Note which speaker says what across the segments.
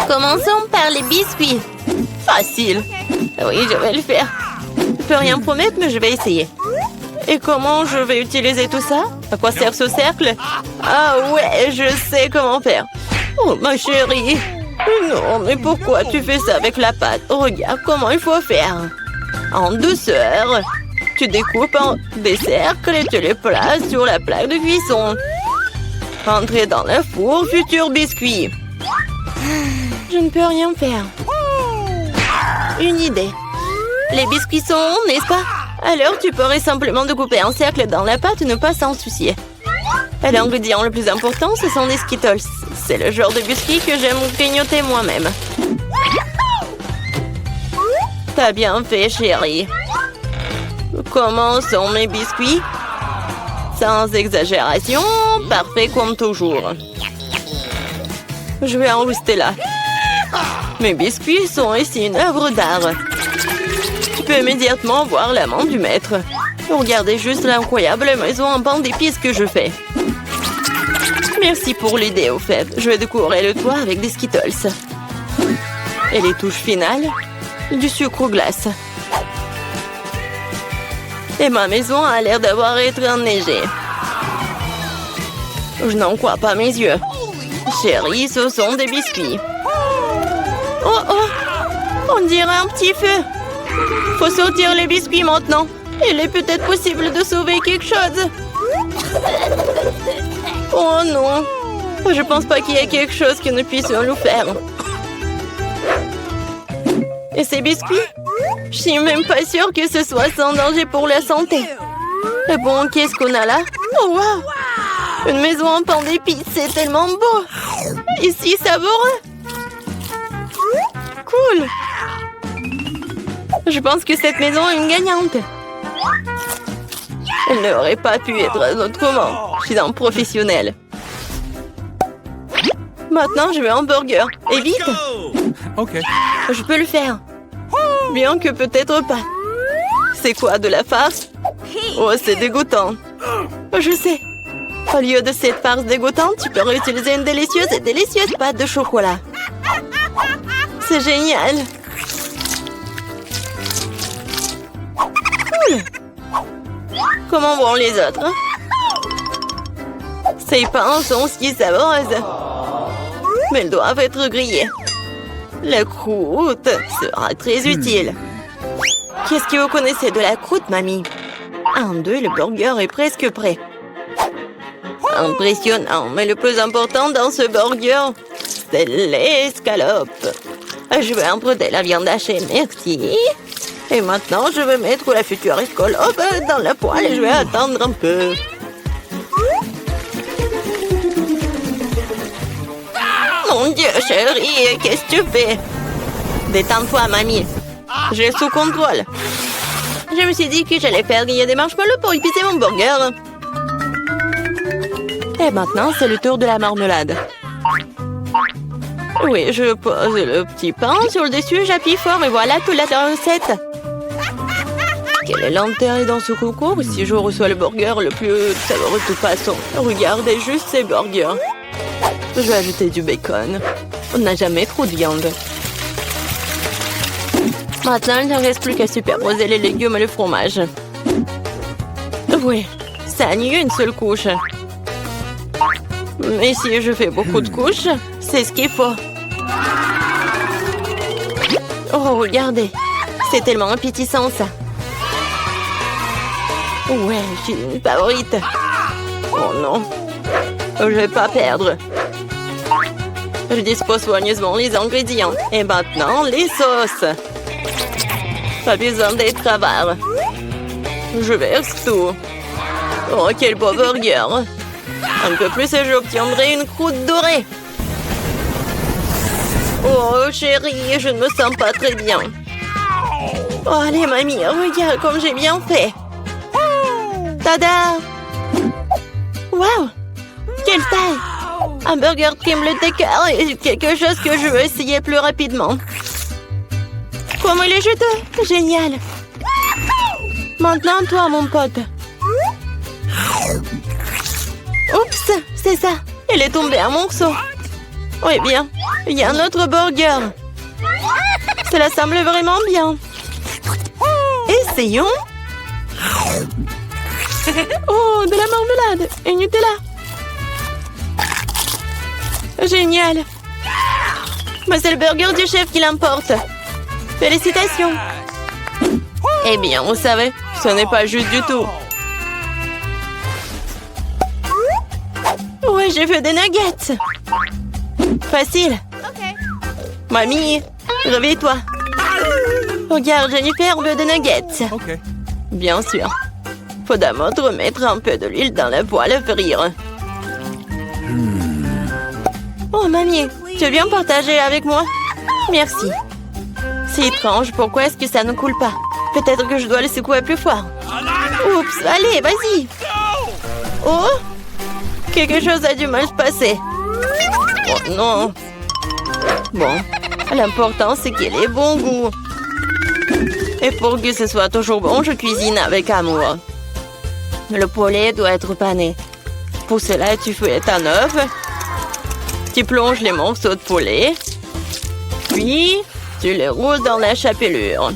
Speaker 1: Commençons par les biscuits. Facile. Oui, je vais le faire. Je peux rien promettre, mais je vais essayer. Et comment je vais utiliser tout ça? À quoi sert ce cercle? Ah ouais, je sais comment faire. Oh, ma chérie. Non, mais pourquoi tu fais ça avec la pâte? Regarde comment il faut faire. En douceur. Tu découpes en des cercles et tu les places sur la plaque de cuisson. Entrez dans le four, futur biscuit. Je ne peux rien faire. Une idée. Les biscuits sont ronds, n'est-ce pas? Alors tu pourrais simplement découper un cercle dans la pâte et ne pas s'en soucier. Et l'ingrédient le plus important, ce sont des Skittles. C'est le genre de biscuits que j'aime grignoter moi-même. T'as bien fait, chérie. Comment sont mes biscuits? Sans exagération, parfait comme toujours. Je vais en rester là. Mes biscuits sont ici une œuvre d'art. Tu peux immédiatement voir la main du maître. Regardez juste l'incroyable maison en pain d'épices que je fais. Merci pour l'idée, au fait. Je vais décorer le toit avec des Skittles. Et les touches finales, du sucre glace. Et ma maison a l'air d'avoir été enneigée. Je n'en crois pas mes yeux. Chérie, ce sont des biscuits. Oh oh! On dirait un petit feu. Faut sortir les biscuits maintenant. Il est peut-être possible de sauver quelque chose. Oh non! Je pense pas qu'il y ait quelque chose que nous puissions nous faire. Et ces biscuits? Je suis même pas sûre que ce soit sans danger pour la santé. Et bon, qu'est-ce qu'on a là? Oh wow! Une maison en pain d'épices, c'est tellement beau! Ici, savoureux! Cool! Je pense que cette maison est une gagnante. Elle n'aurait pas pu être autrement. Je suis un professionnel. Maintenant, je veux un burger. Et vite!
Speaker 2: Ok.
Speaker 1: Je peux le faire. Bien que peut-être pas. C'est quoi, de la farce? Oh, c'est dégoûtant. Je sais. Au lieu de cette farce dégoûtante, tu peux réutiliser une délicieuse pâte de chocolat. C'est génial. Cool. Comment vont les autres? Ces pains sont si savoureuses. Mais elles doivent être grillées. La croûte sera très utile. Qu'est-ce que vous connaissez de la croûte, mamie? 1, 2, le burger est presque prêt. Impressionnant, mais le plus important dans ce burger, c'est l'escalope. Je vais emprunter la viande hachée, merci. Et maintenant, je vais mettre la future escalope dans la poêle et je vais attendre un peu. Mon Dieu, chérie, qu'est-ce que tu fais? Détends-toi, mamie. J'ai sous contrôle. Je me suis dit que j'allais faire griller des marshmallows pour épicer mon burger. Et maintenant, c'est le tour de la marmelade. Oui, je pose le petit pain sur le dessus, j'appuie fort et voilà toute la recette. Quelle est l'intérêt dans ce concours si je reçois le burger le plus savoureux de toute façon? Regardez juste ces burgers. Je vais ajouter du bacon. On n'a jamais trop de viande. Maintenant, il ne reste plus qu'à superposer les légumes et le fromage. Oui, ça n'y a une seule couche. Mais si je fais beaucoup de couches, c'est ce qu'il faut. Oh, regardez. C'est tellement appétissant, ça. Ouais, je suis une favorite. Oh non. Je vais pas perdre. Je dispose soigneusement les ingrédients. Et maintenant, les sauces. Pas besoin d'être avare. Je verse tout. Oh, quel beau burger. Un peu plus et j'obtiendrai une croûte dorée. Oh, chérie, je ne me sens pas très bien. Oh, allez, mamie, regarde comme j'ai bien fait. Tada! Waouh! Quelle taille! Un burger qui me le décœur et quelque chose que je veux essayer plus rapidement. Comment il est juteux! Génial! Maintenant, toi, mon pote. Oups! C'est ça! Il est tombé un morceau. Oui, bien. Il y a un autre burger. Cela semble vraiment bien. Essayons. Oh, de la marmelade et Nutella. Génial. Mais c'est le burger du chef qui l'importe. Félicitations. Eh bien, vous savez, ce n'est pas juste du tout. Ouais, j'ai fait des nuggets. Facile. Mamie, réveille-toi. Regarde, Jennifer veut des nuggets. Bien sûr. Faut d'abord mettre un peu de l'huile dans la poêle à frire. Oh, mamie, tu veux bien partager avec moi? Merci. C'est étrange, pourquoi est-ce que ça ne coule pas? Peut-être que je dois le secouer plus fort. Oups, allez, vas-y. Oh, quelque chose a dû mal se passer. Oh non. Bon, l'important c'est qu'il ait bon goût. Et pour que ce soit toujours bon, je cuisine avec amour. Le poulet doit être pané. Pour cela, tu fouettes un œuf. Tu plonges les morceaux de poulet. Puis, tu les roules dans la chapelure.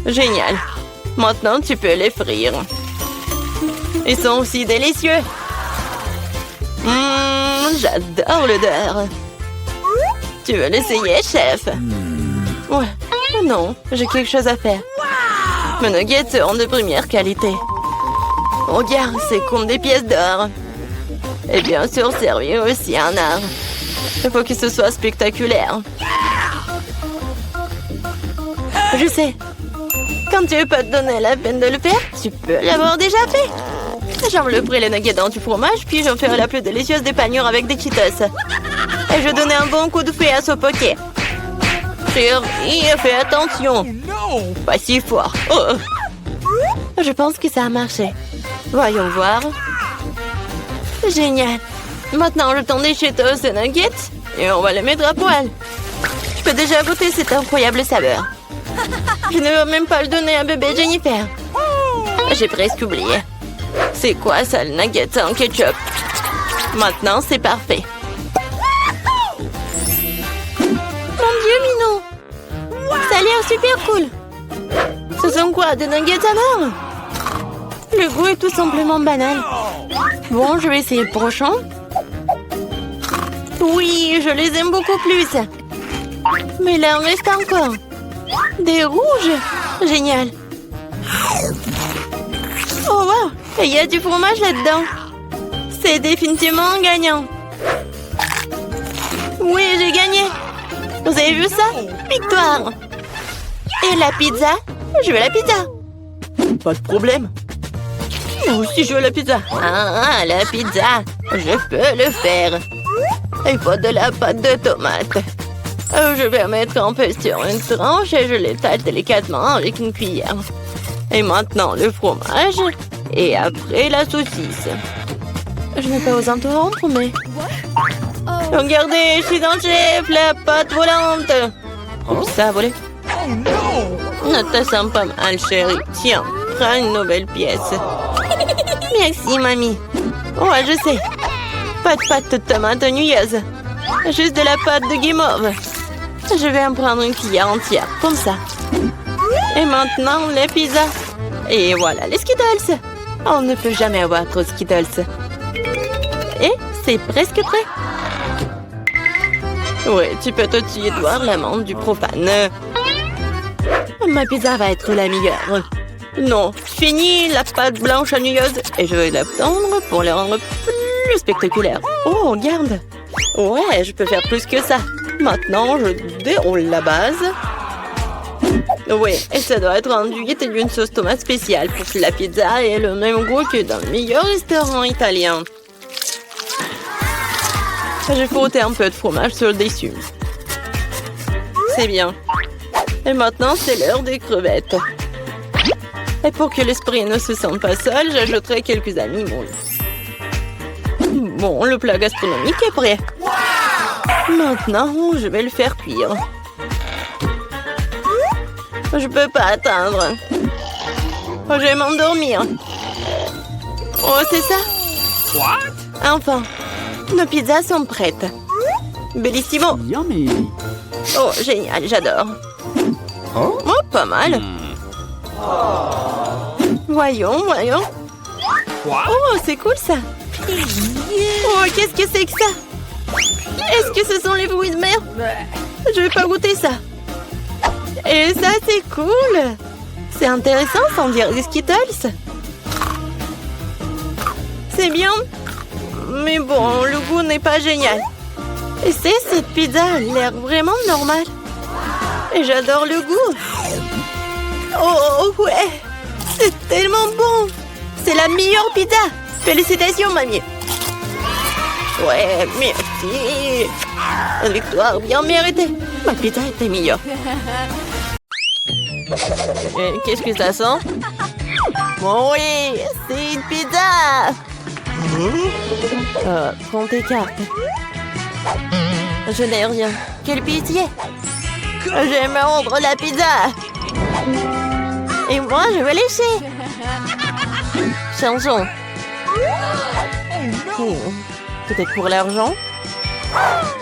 Speaker 1: Génial. Maintenant, tu peux les frire. Ils sont aussi délicieux. J'adore l'odeur. Tu veux l'essayer, chef? Ouais. Non, j'ai quelque chose à faire. Mes nuggets seront de première qualité. Regarde, c'est comme des pièces d'or. Et bien sûr, servir aussi un art. Il faut que ce soit spectaculaire. Je sais. Quand tu veux pas te donner la peine de le faire, tu peux l'avoir déjà fait. J'envelopperai les nuggets dans du fromage, puis j'en ferai la plus délicieuse des panures avec des Cheetos. Et je donne un bon coup de fouet à ce poké. Chérie, fais attention. Pas si fort. Oh. Je pense que ça a marché. Voyons voir. Génial. Maintenant, je tends des Cheetos et nuggets et on va les mettre à poil. Je peux déjà goûter cette incroyable saveur. Je ne veux même pas le donner à bébé Jennifer. J'ai presque oublié. C'est quoi ça, le nugget en ketchup? Maintenant, c'est parfait. Mon Dieu, Minou! Ça a l'air super cool. Ce sont quoi, des nuggets à mort? Le goût est tout simplement banal. Bon, je vais essayer le prochain. Oui, je les aime beaucoup plus. Mais là, il en reste encore. Des rouges. Génial. Oh, wow. Il y a du fromage là-dedans. C'est définitivement gagnant. Oui, j'ai gagné. Vous avez vu ça? Victoire. Et la pizza? Je veux la pizza. Pas de problème. Moi aussi, je veux la pizza. Ah, la pizza. Je peux le faire. Il faut de la pâte de tomate. Je vais en mettre un peu sur une tranche et je l'étale délicatement avec une cuillère. Et maintenant, le fromage. Et après, la saucisse. Je n'ai pas osé interrompre, mais... Regardez, je suis dans le chef, la pâte volante. Oups, ça a volé. Ne te sens pas mal, chérie. Tiens, prends une nouvelle pièce. Merci, mamie. Ouais, je sais. Pas de pâte de tomate ennuyeuses. Juste de la pâte de guimauve. Je vais en prendre une cuillère entière, comme ça. Et maintenant, les pizzas. Et voilà, les Skittles. On ne peut jamais avoir trop de Skittles. Et c'est presque prêt. Oui, tu peux tout de suite voir l'amande du profane. Ma pizza va être la meilleure. Non, fini la pâte blanche ennuyeuse et je vais la tendre pour la rendre plus spectaculaire. Oh, regarde. Ouais, je peux faire plus que ça. Maintenant, je déroule la base. Oui, et ça doit être enduit d'une sauce tomate spéciale pour que la pizza ait le même goût que dans le meilleur restaurant italien. J'ai frotté un peu de fromage sur le dessus. C'est bien. Et maintenant, c'est l'heure des crevettes. Et pour que l'esprit ne se sente pas seul, j'ajouterai quelques amis moules. Bon, le plat gastronomique est prêt. Maintenant, je vais le faire cuire. Je peux pas attendre. Je vais m'endormir. Oh, c'est ça? Enfin, nos pizzas sont prêtes. Bellissimo.
Speaker 2: Yummy.
Speaker 1: Oh, génial, j'adore. Oh, pas mal. Voyons. Oh, c'est cool ça. Oh, qu'est-ce que c'est que ça? Est-ce que ce sont les fruits de mer? Je vais pas goûter ça. Et ça, c'est cool. C'est intéressant, sans dire des Skittles. C'est bien. Mais bon, le goût n'est pas génial. Et cette pizza a l'air vraiment normale. Et j'adore le goût. Oh, ouais. C'est tellement bon. C'est la meilleure pizza. Félicitations, mamie. Ouais, merci. Victoire bien méritée. Ma pizza était meilleure. Qu'est-ce que ça sent? Bon, oui, c'est une pizza. Prends tes cartes. Je n'ai rien. Quel pitié. Je vais mordre la pizza. Et moi, je vais lécher. Changeons. Peut-être pour l'argent?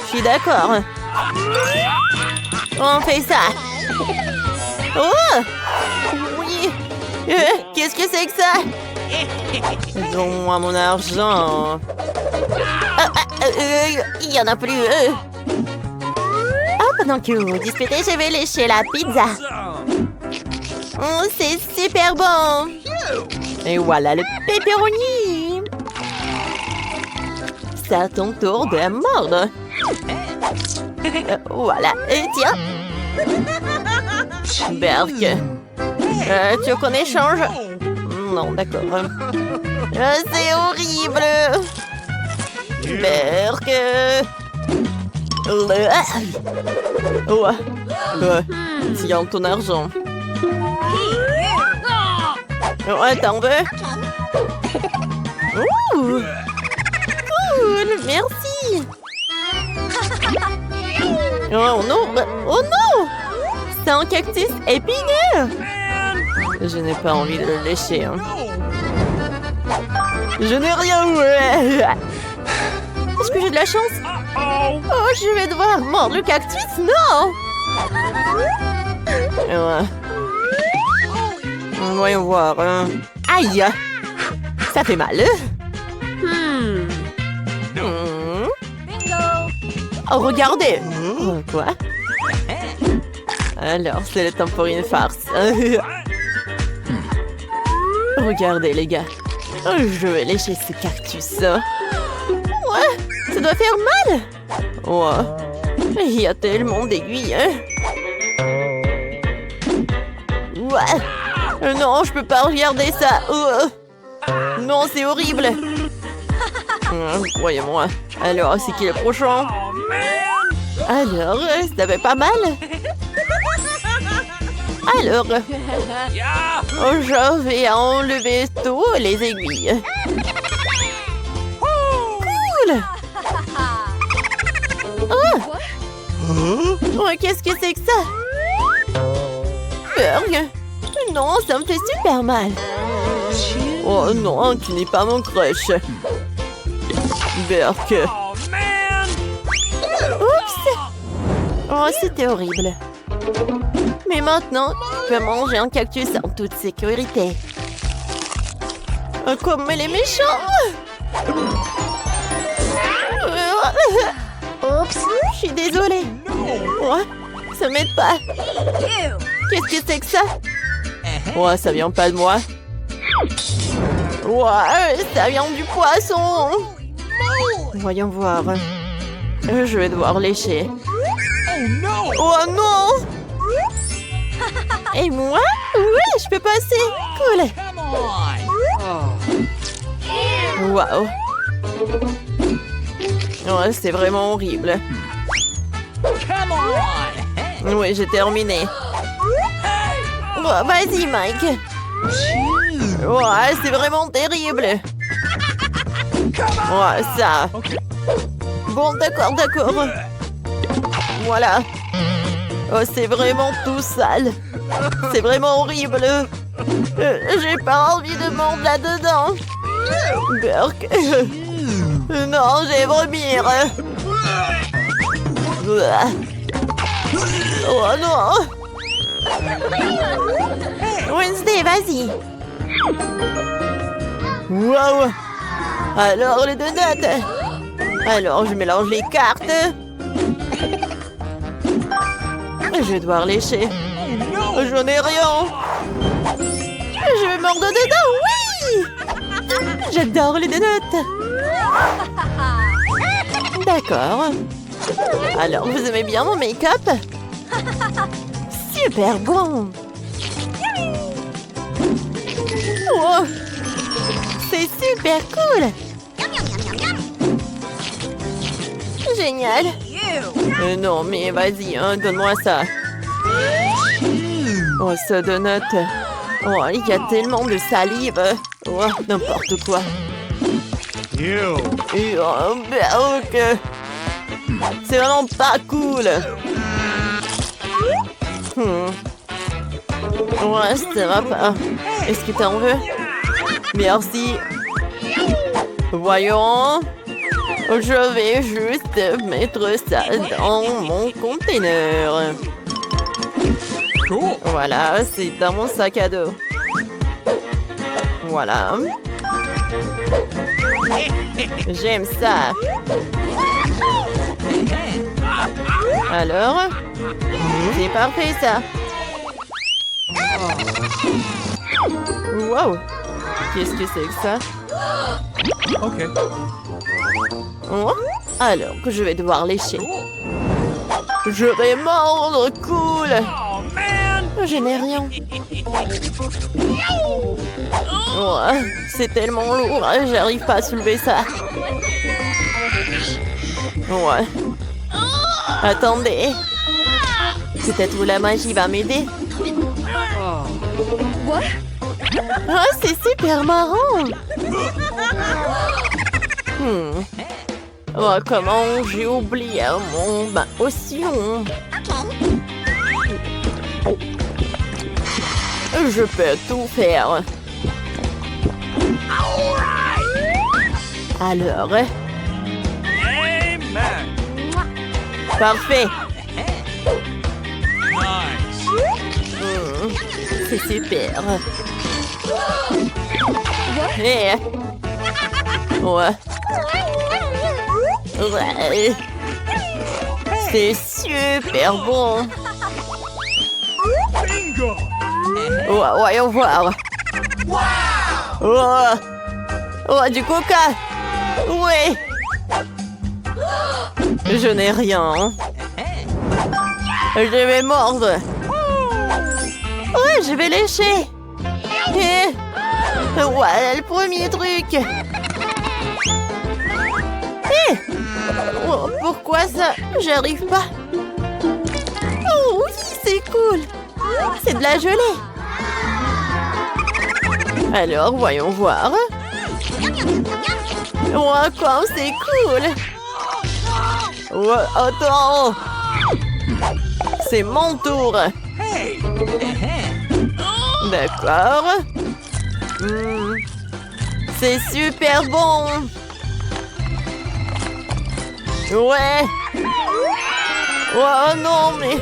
Speaker 1: Je suis d'accord. On fait ça. Oh! Oui! Qu'est-ce que c'est que ça? Donne-moi mon argent. Il n'y en a plus. Pendant que vous disputez, je vais lécher la pizza. Oh, c'est super bon. Et voilà le pepperoni. C'est à ton tour de mordre. Voilà. Tiens. Berk. Tu veux qu'on échange? Non, d'accord. C'est horrible. Berk. Tiens ton argent. Ouais, t'en veux? Cool, merci. Oh non! C'est un cactus épineux. Je n'ai pas envie de le lécher. Hein. Je n'ai rien. Est-ce que j'ai de la chance? Oh, je vais devoir mordre le cactus. Non! Voyons voir. Aïe! Ça fait mal. Oh, regardez! Quoi? Alors, c'est le temps pour une farce. Regardez, les gars. Je vais lécher ce cactus. Ouais, ça doit faire mal. Ouais. Il y a tellement d'aiguilles. Ouais. Non, je peux pas regarder ça. Non, c'est horrible. Croyez-moi. Alors, c'est qui le prochain? Alors, ça fait pas mal. Alors, je vais enlever tous les aiguilles. Cool. Oh, qu'est-ce que c'est que ça? Berg. Non, ça me fait super mal. Oh non, tu n'es pas mon crush. Berk. Oups. Oh, c'était horrible. Mais maintenant, tu peux manger un cactus en toute sécurité. Comme elle est méchante. Oups, je suis désolée. Ouais, ça m'aide pas. Qu'est-ce que c'est que ça? Ouais, ça vient pas de moi. Ouais, ça vient du poisson. Voyons voir. Je vais devoir lécher. Oh non! Et moi? Oui, je peux passer. Cool. Waouh. Ouais, c'est vraiment horrible. Oui, j'ai terminé. Oh, vas-y, Mike. Ouais, c'est vraiment terrible. Ouais, ça. Bon, d'accord. Voilà. Oh, c'est vraiment tout sale. C'est vraiment horrible. J'ai pas envie de mordre là-dedans. Berk. Non, je vais vomir. Oh non! Wednesday, vas-y! Wow! Alors, les donuts! Alors, je mélange les cartes. Je vais devoir lécher. J'en ai rien. Je vais mordre dedans, oui! J'adore les donuts. D'accord. Alors, vous aimez bien mon make-up? Super bon! Wow! C'est super cool! Génial! Non, mais vas-y, hein, donne-moi ça. Oh, ce donut. Oh, il y a tellement de salive. Oh, n'importe quoi. Oh, ok. C'est vraiment pas cool. Ouais, ça va pas. Est-ce que t'en veux? Merci. Voyons. Je vais juste mettre ça dans mon conteneur. Voilà, c'est dans mon sac à dos. Voilà. J'aime ça. Alors, c'est parfait ça. Wow. Qu'est-ce que c'est que ça?
Speaker 2: Ok.
Speaker 1: Oh, alors que je vais devoir lécher. Je vais mordre, cool. Je n'ai rien. Oh, c'est tellement lourd, j'arrive pas à soulever ça. Ouais. Attendez. Peut-être que la magie va m'aider. Ah, c'est super marrant. Oh, comment j'ai oublié mon potion. Je peux tout faire. Alors. Parfait. C'est super. Hey. Ouais. Ouais. C'est super bon. Ouais, voyons voir. Oh. Oh, du coca. Ouais. Je n'ai rien. Je vais mordre. Ouais, je vais lécher. Et... voilà le premier truc. Oh, pourquoi ça? J'arrive pas. Oh oui, c'est cool. C'est de la gelée. Alors, voyons voir. Oh, comme c'est cool. Oh, attends. C'est mon tour. D'accord. C'est super bon. Ouais. Oh non, mais...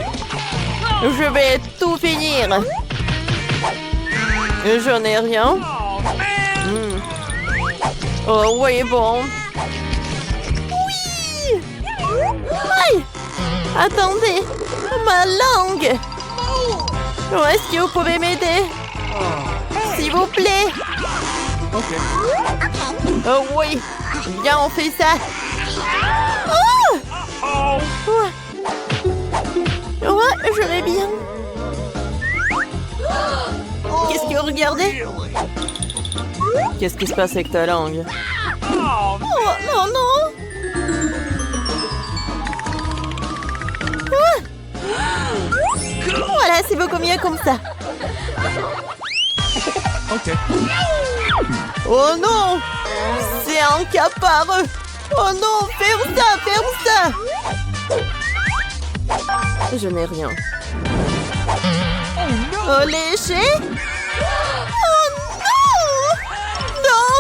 Speaker 1: je vais tout finir. Je n'ai rien. Oh oui, bon. Oui. Aïe. Attendez. Ma langue. Oh, est-ce que vous pouvez m'aider? S'il vous plaît. Oh oui. Viens, on fait ça. Oh. Ouais, je vais bien. Qu'est-ce que vous regardez? Qu'est-ce qui se passe avec ta langue? Oh non, non. Voilà, c'est beaucoup mieux comme ça.
Speaker 2: Ok.
Speaker 1: Oh non! C'est un capard! Oh non! Ferme ça! Ferme ça! Je n'ai rien. Oh, léché? Oh non! Non!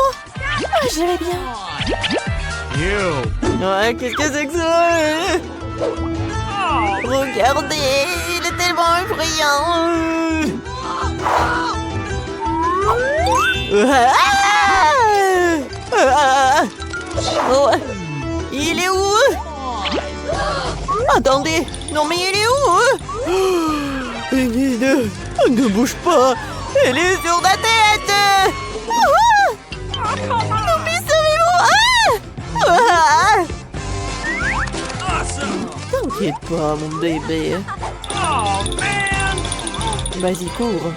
Speaker 1: Ah, je vais bien. Ouais, qu'est-ce que c'est que ça? Regardez, il est tellement effrayant. Oh, il est où? Attendez, non mais il est où? Enid, ne bouge pas, elle est sur ta tête. Non mais sauvez-moi. T'inquiète pas, mon bébé. Vas-y, cours.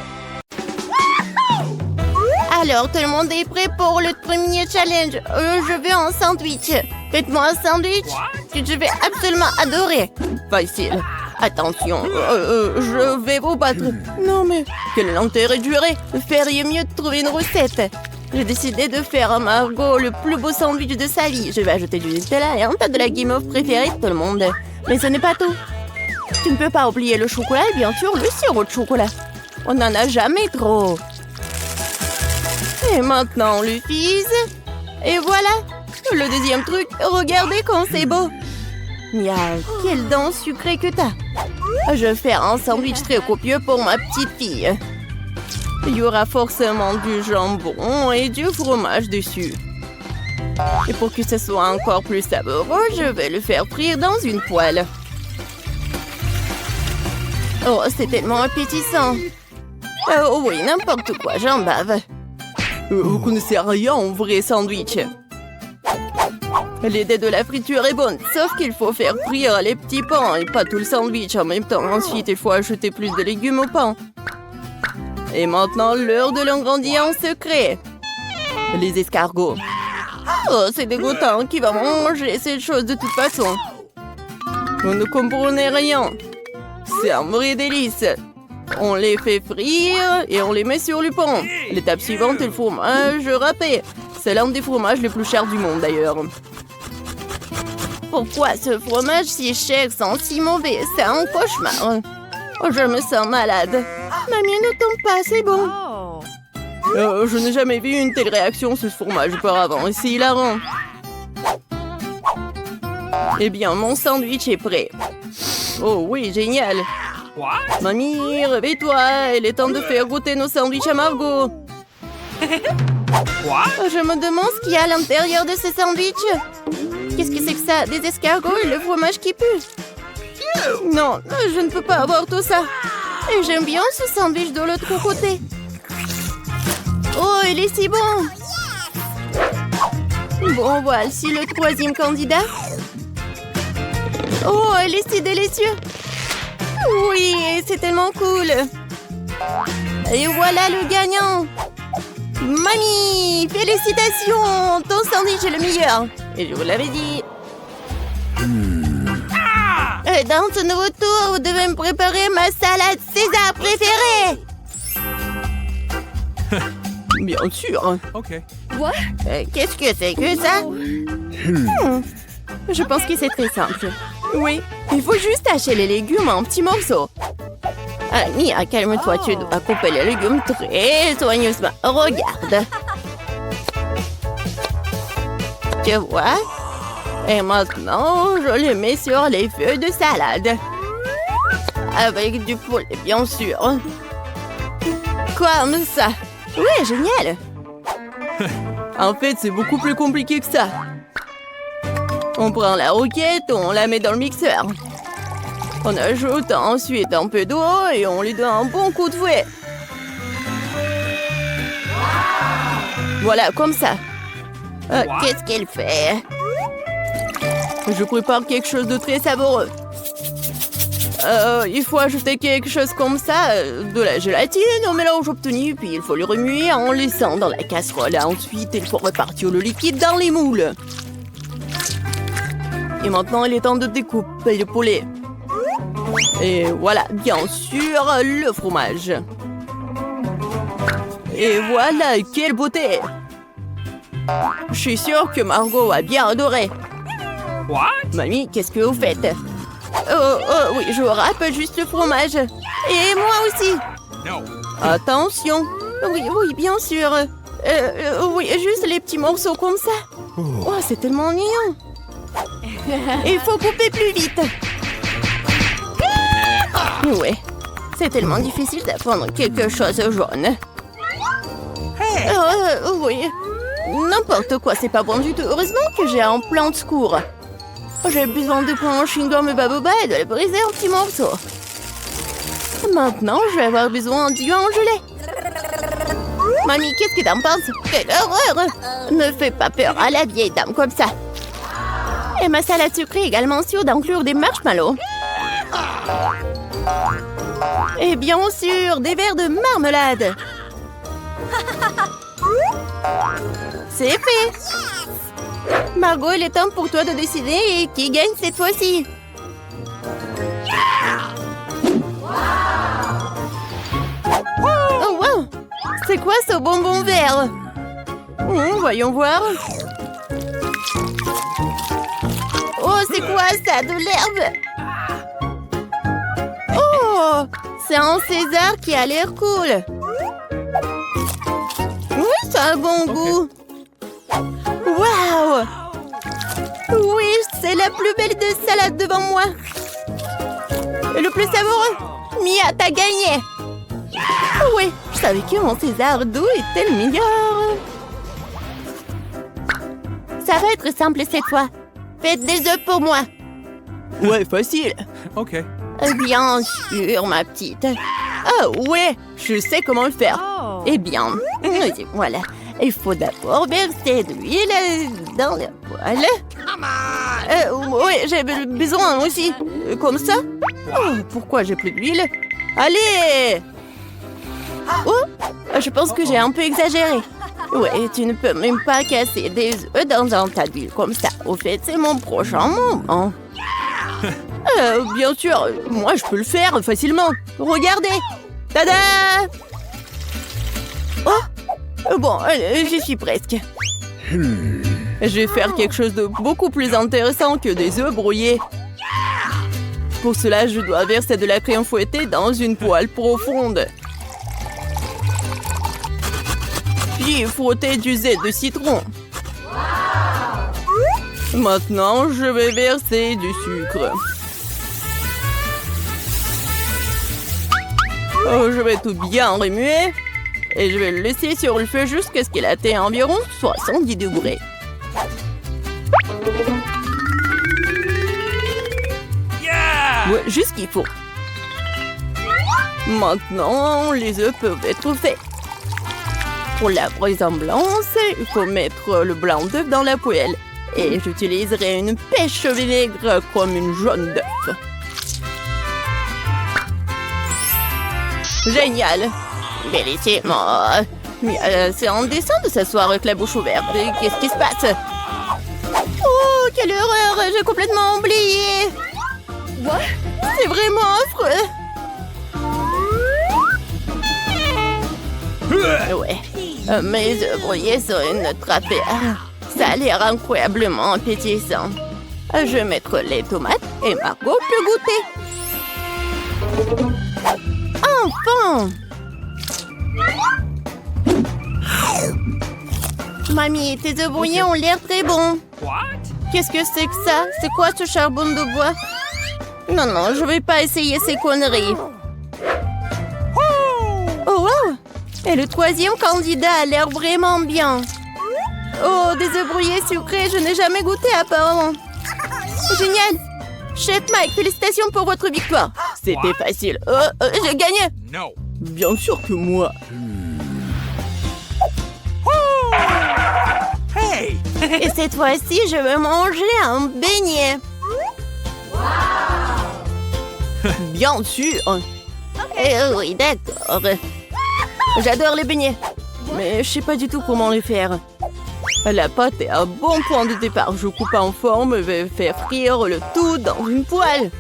Speaker 1: Alors, tout le monde est prêt pour le premier challenge. Je veux un sandwich. Faites-moi un sandwich que je vais absolument adorer. Facile. Attention, je vais vous battre. Non mais, quel est l'intérêt de jurer? Feriez mieux de trouver une recette. J'ai décidé de faire à Margot le plus beau sandwich de sa vie. Je vais ajouter du Nutella et un tas de la guimauve préférée de tout le monde. Mais ce n'est pas tout. Tu ne peux pas oublier le chocolat et bien sûr le sirop de chocolat. On n'en a jamais trop. Et maintenant, le fils. Et voilà. Le deuxième truc, regardez quand c'est beau. Miaou, quelle dent sucrée que t'as. Je vais faire un sandwich très copieux pour ma petite fille. Il y aura forcément du jambon et du fromage dessus. Et pour que ce soit encore plus savoureux, je vais le faire frire dans une poêle. Oh, c'est tellement appétissant. Oh oui, n'importe quoi, j'en bave. Vous connaissez rien en vrai sandwich. L'idée de la friture est bonne, sauf qu'il faut faire frire les petits pains et pas tout le sandwich en même temps. Ensuite, il faut ajouter plus de légumes au pain. Et maintenant, l'heure de l'ingrédient secret. Les escargots. Oh, c'est dégoûtant. Qui va manger cette chose de toute façon? Vous ne comprenez rien. C'est un vrai délice. On les fait frire et on les met sur le pain. L'étape suivante est le fromage râpé. C'est l'un des fromages les plus chers du monde d'ailleurs. Pourquoi ce fromage si cher sent si mauvais? C'est un cauchemar. Oh, je me sens malade. Mamie, ne tombe pas, c'est bon. Je n'ai jamais vu une telle réaction sur ce fromage auparavant. C'est hilarant. Eh bien, mon sandwich est prêt. Oh oui, génial. Mamie, réveille-toi. Il est temps de faire goûter nos sandwichs à Margot. Je me demande ce qu'il y a à l'intérieur de ce sandwich. Qu'est-ce que c'est que ça? Des escargots et le fromage qui pue? Non, je ne peux pas avoir tout ça. Et j'aime bien ce sandwich de l'autre côté. Oh, il est si bon. Bon, voici le troisième candidat. Oh, il est si délicieux. Oui, c'est tellement cool. Et voilà le gagnant. Mamie, félicitations. Ton sandwich est le meilleur. Et je vous l'avais dit. Dans ce nouveau tour, vous devez me préparer ma salade César préférée. Bien sûr.
Speaker 2: Ok.
Speaker 1: Quoi? Qu'est-ce que c'est que ça? Je pense que c'est très simple. Oui, il faut juste hacher les légumes en petits morceaux. Mia, calme-toi, tu dois couper les légumes très soigneusement. Regarde. Tu vois? Et maintenant, je les mets sur les feuilles de salade. Avec du poulet, bien sûr. Comme ça. Oui, génial. En fait, c'est beaucoup plus compliqué que ça. On prend la roquette, on la met dans le mixeur. On ajoute ensuite un peu d'eau et on lui donne un bon coup de fouet. Voilà, comme ça. Qu'est-ce qu'elle fait? Je prépare quelque chose de très savoureux. Il faut ajouter quelque chose comme ça, de la gélatine au mélange obtenu, puis il faut le remuer en laissant dans la casserole. Ensuite, il faut repartir le liquide dans les moules. Et maintenant, il est temps de découper le poulet. Et voilà, bien sûr, le fromage. Et voilà, quelle beauté! Je suis sûre que Margot a bien adoré. Mamie, qu'est-ce que vous faites? Oui, je râpe juste le fromage. Et moi aussi. Attention. Oui, bien sûr. Oui, juste les petits morceaux comme ça. Oh, c'est tellement mignon. Il faut couper plus vite. Ouais, c'est tellement difficile d'apprendre quelque chose jaune. Oui. N'importe quoi, c'est pas bon du tout. Heureusement que j'ai un plan de secours. J'ai besoin de prendre un chewing-gum Baboba et de le briser en petits morceaux. Maintenant, je vais avoir besoin d'yeux en gelée. Mamie, qu'est-ce que t'en penses? Quelle horreur! Ne fais pas peur à la vieille dame comme ça. Et ma salade sucrée est également sûre d'inclure des marshmallows. Et bien sûr, des verres de marmelade. C'est fait. Margot, il est temps pour toi de décider qui gagne cette fois-ci. Oh wow! C'est quoi ce bonbon vert? Voyons voir. Oh, c'est quoi ça? De l'herbe? Oh, c'est un César qui a l'air cool. Oui, ça a un bon goût. Waouh! Oui, c'est la plus belle de salade devant moi. Et le plus savoureux. Mia, t'as gagné. Oui, je savais que mon César doux était le meilleur. Ça va être simple cette fois. Faites des œufs pour moi. Ouais, facile.
Speaker 2: OK.
Speaker 1: Bien sûr, ma petite. Ah ouais, je sais comment le faire. Eh bien, voilà. Il faut d'abord verser de l'huile dans le poêle. Oui, j'ai besoin aussi. Comme ça. Oh, pourquoi j'ai plus d'huile? Allez! Oh, je pense que j'ai un peu exagéré. Ouais, tu ne peux même pas casser des œufs dans un tas d'huile comme ça. Au fait, c'est mon prochain moment. Bien sûr, moi je peux le faire facilement. Regardez. Tada! Oh, bon, j'y suis presque. Je vais faire quelque chose de beaucoup plus intéressant que des œufs brouillés. Pour cela, je dois verser de la crème fouettée dans une poêle profonde. Puis frotter du zeste de citron. Maintenant, je vais verser du sucre. Oh, je vais tout bien remuer. Et je vais le laisser sur le feu jusqu'à ce qu'il atteigne environ 70 degrés. Ouais, juste ce qu'il faut. Maintenant, les œufs peuvent être faits. Pour la vraisemblance, il faut mettre le blanc d'œuf dans la poêle. Et j'utiliserai une pêche au vinaigre comme une jaune d'œuf. Génial! Bellissimo! Mais c'est indécent de s'asseoir avec la bouche ouverte. Qu'est-ce qui se passe? Oh, quelle horreur! J'ai complètement oublié! C'est vraiment affreux! Ouais, mes œufs brouillés sont une autre affaire. Ça a l'air incroyablement appétissant. Je vais mettre les tomates et Margot peut goûter. Enfin! Mamie, tes œufs brouillés ont l'air très bons. Qu'est-ce que c'est que ça? C'est quoi ce charbon de bois? Non, je vais pas essayer ces conneries. Oh wow! Et le troisième candidat a l'air vraiment bien. Oh, des œufs brouillés sucrés, je n'ai jamais goûté apparemment. Génial! Chef Mike, félicitations pour votre victoire. C'était facile. J'ai gagné.
Speaker 2: Non.
Speaker 1: Bien sûr que moi.
Speaker 2: Hey!
Speaker 1: Et cette fois-ci, je vais manger un beignet. Bien sûr. Oui, d'accord. J'adore les beignets. Mais je sais pas du tout comment les faire. La pâte est à bon point de départ. Je coupe en forme et vais faire frire le tout dans une poêle.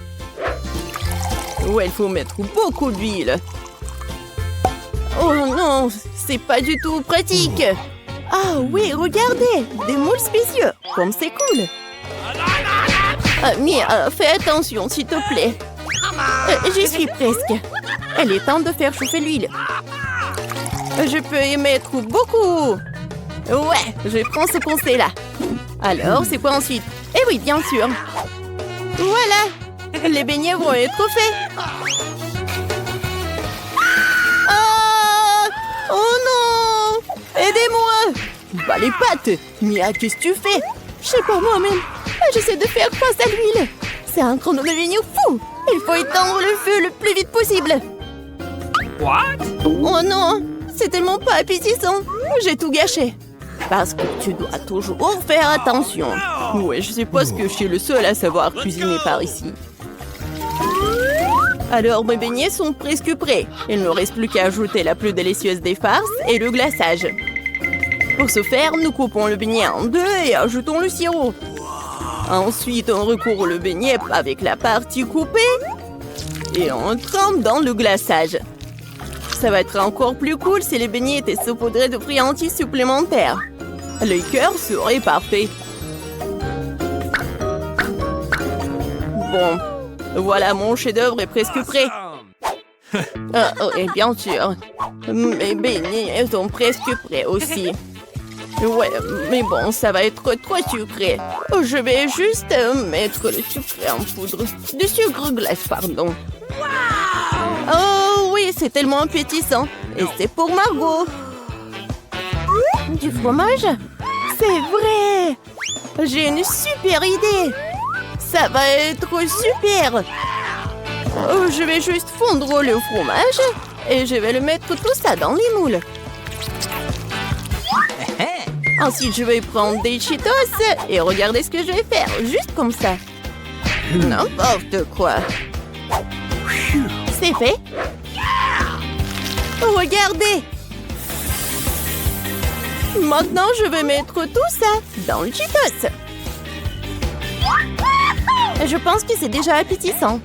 Speaker 1: Ouais, il faut mettre beaucoup d'huile. Oh non, c'est pas du tout pratique. Ah oui, regardez, des moules spéciaux. Comme c'est cool. Mia, fais attention, s'il te plaît. J'y suis presque. Il est temps de faire chauffer l'huile. Je peux y mettre beaucoup. Ouais, je prends ce conseil-là. Alors, c'est quoi ensuite? Eh oui, bien sûr. Voilà, les beignets vont être faits. Oh non! Aidez-moi! Bah les pattes! Mia, qu'est-ce que tu fais? Je sais pas moi-même. J'essaie de faire face à l'huile. C'est un chronomètre fou! Il faut éteindre le feu le plus vite possible.
Speaker 2: What?
Speaker 1: Oh non! C'est tellement pas appétissant. J'ai tout gâché. Parce que tu dois toujours faire attention. Ouais, je suppose que je suis le seul à savoir cuisiner par ici. Alors, mes beignets sont presque prêts. Il ne reste plus qu'à ajouter la plus délicieuse des farces et le glaçage. Pour ce faire, nous coupons le beignet en deux et ajoutons le sirop. Ensuite, on recouvre le beignet avec la partie coupée et on trempe dans le glaçage. Ça va être encore plus cool si les beignets étaient saupoudrés de friandises supplémentaires. Le cœur serait parfait. Bon, voilà, mon chef-d'œuvre est presque prêt. Et bien sûr, mes beignets sont presque prêts aussi. Ouais, mais bon, ça va être trop sucré. Je vais juste mettre le sucre en poudre. Du sucre glace, pardon. Oh oui, c'est tellement appétissant. Et c'est pour Margot. Du fromage? C'est vrai! J'ai une super idée! Ça va être super! Je vais juste fondre le fromage et je vais le mettre tout ça dans les moules. Ensuite, je vais prendre des Cheetos et regardez ce que je vais faire, juste comme ça. N'importe quoi. C'est fait. Regardez. Maintenant, je vais mettre tout ça dans le Cheetos. Je pense que c'est déjà appétissant.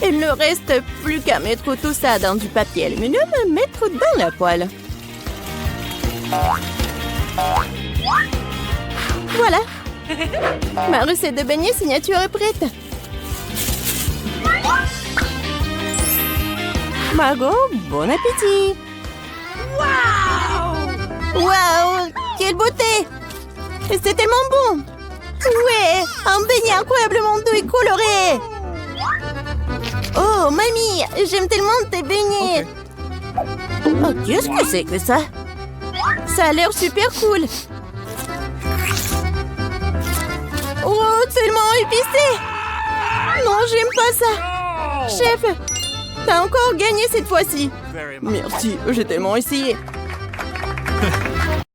Speaker 1: Il ne reste plus qu'à mettre tout ça dans du papier aluminium et mettre dans la poêle. Voilà. Ma recette de beignets signature est prête. Margot, bon appétit. Waouh, quelle beauté. C'est tellement bon. Ouais, un beignet incroyablement doux et coloré. Oh, mamie, j'aime tellement tes beignets. Okay. Oh, qu'est-ce que c'est que ça? Ça a l'air super cool. Oh, tellement épicé. Non, j'aime pas ça. Chef, t'as encore gagné cette fois-ci. Merci, j'ai tellement essayé.